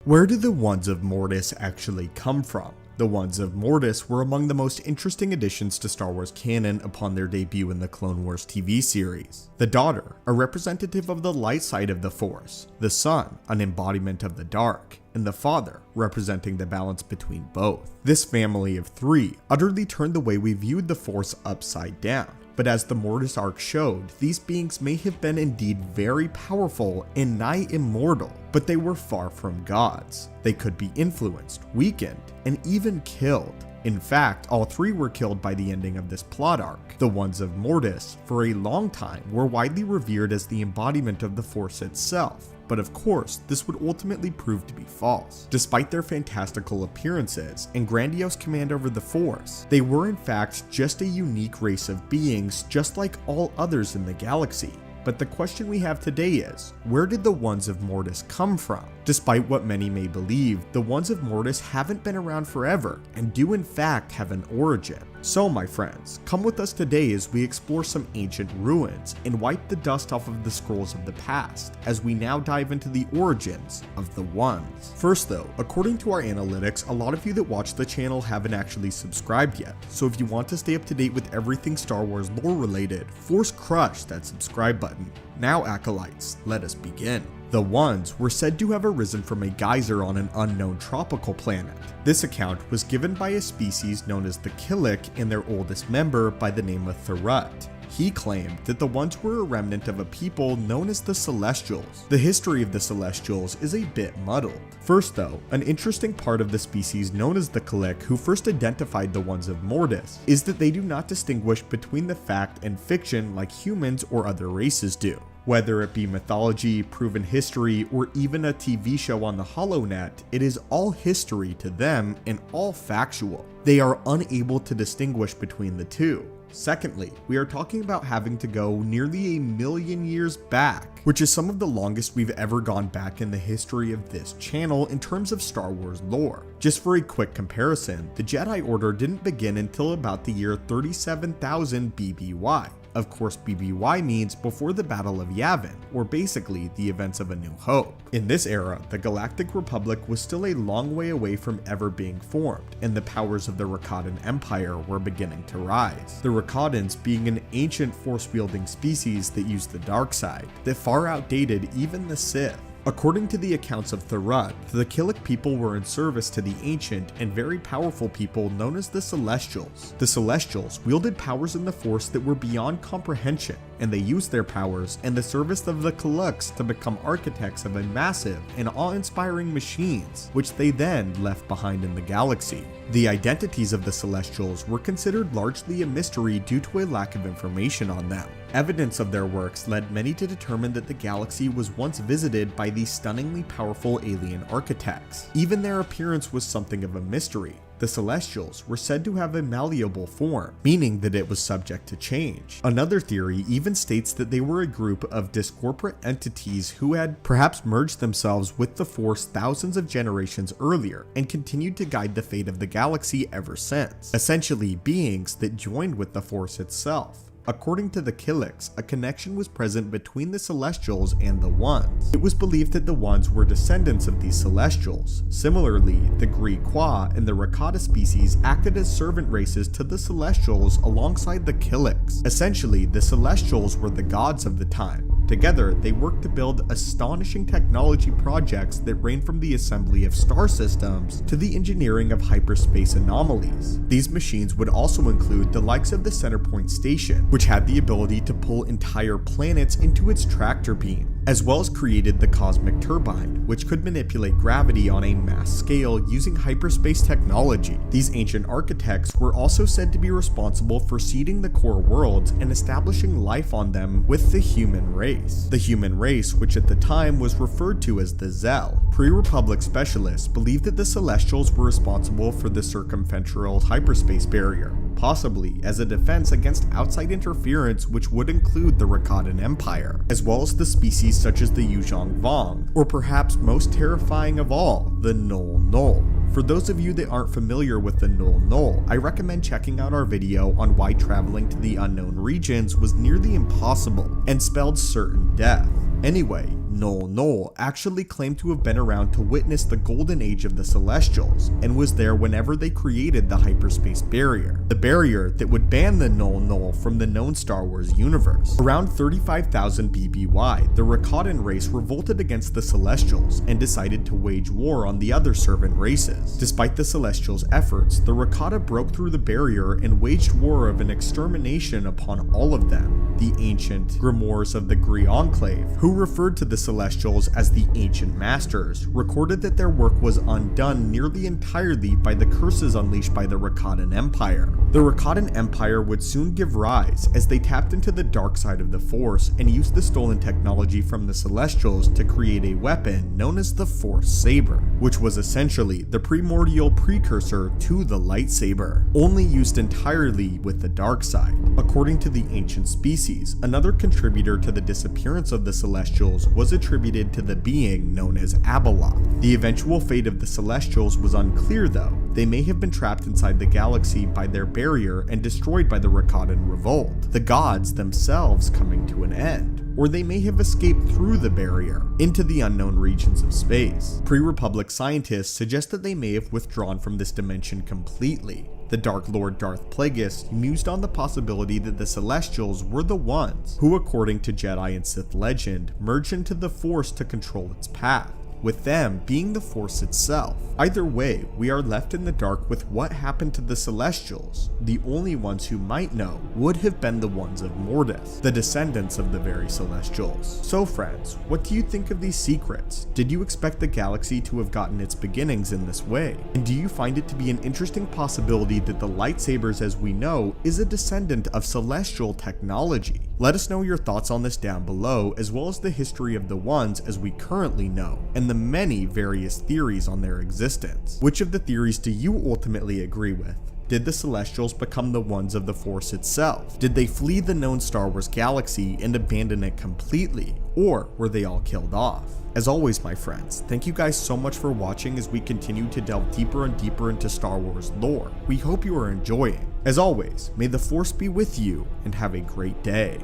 Where do the Ones of Mortis actually come from? The Ones of Mortis were among the most interesting additions to Star Wars canon upon their debut in the Clone Wars TV series. The daughter, a representative of the light side of the Force, the son, an embodiment of the dark, and the father, representing the balance between both. This family of three utterly turned the way we viewed the Force upside down. But as the Mortis arc showed, these beings may have been indeed very powerful and nigh immortal, but they were far from gods. They could be influenced, weakened, and even killed. In fact, all three were killed by the ending of this plot arc. The Ones of Mortis, for a long time, were widely revered as the embodiment of the Force itself. But of course, this would ultimately prove to be false. Despite their fantastical appearances and grandiose command over the Force, they were in fact just a unique race of beings just like all others in the galaxy. But the question we have today is, where did the Ones of Mortis come from? Despite what many may believe, the Ones of Mortis haven't been around forever and do in fact have an origin. So my friends, come with us today as we explore some ancient ruins and wipe the dust off of the scrolls of the past as we now dive into the origins of the Ones. First though, according to our analytics, a lot of you that watch the channel haven't actually subscribed yet, so if you want to stay up to date with everything Star Wars lore related, force crush that subscribe button. Now acolytes, let us begin. The Ones were said to have arisen from a geyser on an unknown tropical planet. This account was given by a species known as the Killik and their oldest member by the name of Tharut. He claimed that the Ones were a remnant of a people known as the Celestials. The history of the Celestials is a bit muddled. First though, an interesting part of the species known as the Killik who first identified the Ones of Mortis is that they do not distinguish between the fact and fiction like humans or other races do. Whether it be mythology, proven history, or even a TV show on the HoloNet, it is all history to them and all factual. They are unable to distinguish between the two. Secondly, we are talking about having to go nearly 1,000,000 years back, which is some of the longest we've ever gone back in the history of this channel in terms of Star Wars lore. Just for a quick comparison, the Jedi Order didn't begin until about the year 37,000 BBY. Of course, BBY means before the Battle of Yavin, or basically the events of A New Hope. In this era, the Galactic Republic was still a long way away from ever being formed, and the powers of the Rakatan Empire were beginning to rise. The Rakatans being an ancient force-wielding species that used the dark side, that far outdated even the Sith. According to the accounts of Tharut, the Killik people were in service to the ancient and very powerful people known as the Celestials. The Celestials wielded powers in the Force that were beyond comprehension, and they used their powers and the service of the Killiks to become architects of a massive and awe-inspiring machines, which they then left behind in the galaxy. The identities of the Celestials were considered largely a mystery due to a lack of information on them. Evidence of their works led many to determine that the galaxy was once visited by these stunningly powerful alien architects. Even their appearance was something of a mystery. The Celestials were said to have a malleable form, meaning that it was subject to change. Another theory even states that they were a group of discorporate entities who had perhaps merged themselves with the Force thousands of generations earlier and continued to guide the fate of the galaxy ever since. Essentially, beings that joined with the Force itself. According to the Killiks, a connection was present between the Celestials and the Ones. It was believed that the Ones were descendants of these Celestials. Similarly, the Griqua and the Rakata species acted as servant races to the Celestials alongside the Killiks. Essentially, the Celestials were the gods of the time. Together, they worked to build astonishing technology projects that range from the assembly of star systems to the engineering of hyperspace anomalies. These machines would also include the likes of the Centerpoint Station, which had the ability to pull entire planets into its tractor beam, as well as created the Cosmic Turbine, which could manipulate gravity on a mass scale using hyperspace technology. These ancient architects were also said to be responsible for seeding the core worlds and establishing life on them with the human race. The human race, which at the time was referred to as the Zell. Pre-Republic specialists believed that the Celestials were responsible for the circumferential hyperspace barrier, possibly as a defense against outside interference, which would include the Rakatan Empire, as well as the species such as the Yuzhong Vong, or perhaps most terrifying of all, the Null Null. For those of you that aren't familiar with the Null Null, I recommend checking out our video on why traveling to the unknown regions was nearly impossible and spelled certain death. Anyway, Null actually claimed to have been around to witness the golden age of the Celestials and was there whenever they created the hyperspace barrier, the barrier that would ban the Null from the known Star Wars universe. Around 35,000 BBY, the Rakatan race revolted against the Celestials and decided to wage war on the other servant races. Despite the Celestials' efforts, the Rakata broke through the barrier and waged war of an extermination upon all of them. The ancient grimoires of the Gree Enclave, who referred to the Celestials as the Ancient Masters, recorded that their work was undone nearly entirely by the curses unleashed by the Rakatan Empire. The Rakatan Empire would soon give rise as they tapped into the dark side of the Force and used the stolen technology from the Celestials to create a weapon known as the Force Saber, which was essentially the primordial precursor to the lightsaber, only used entirely with the dark side. According to the ancient species, another contributor to the disappearance of the Celestials was attributed to the being known as Abeloth. The eventual fate of the Celestials was unclear though. They may have been trapped inside the galaxy by their barrier and destroyed by the Rakatan revolt, the gods themselves coming to an end. Or they may have escaped through the barrier into the unknown regions of space. Pre-Republic scientists suggest that they may have withdrawn from this dimension completely. The Dark Lord Darth Plagueis mused on the possibility that the Celestials were the ones who, according to Jedi and Sith legend, merged into the Force to control its path, with them being the Force itself. Either way, we are left in the dark with what happened to the Celestials. The only ones who might know would have been the ones of Mortis, the descendants of the very Celestials. So friends, what do you think of these secrets? Did you expect the galaxy to have gotten its beginnings in this way? And do you find it to be an interesting possibility that the lightsabers as we know is a descendant of celestial technology? Let us know your thoughts on this down below, as well as the history of the ones as we currently know, and the many various theories on their existence. Which of the theories do you ultimately agree with? Did the Celestials become the ones of the Force itself? Did they flee the known Star Wars galaxy and abandon it completely? Or were they all killed off? As always, my friends, thank you guys so much for watching as we continue to delve deeper and deeper into Star Wars lore. We hope you are enjoying. As always, may the Force be with you and have a great day.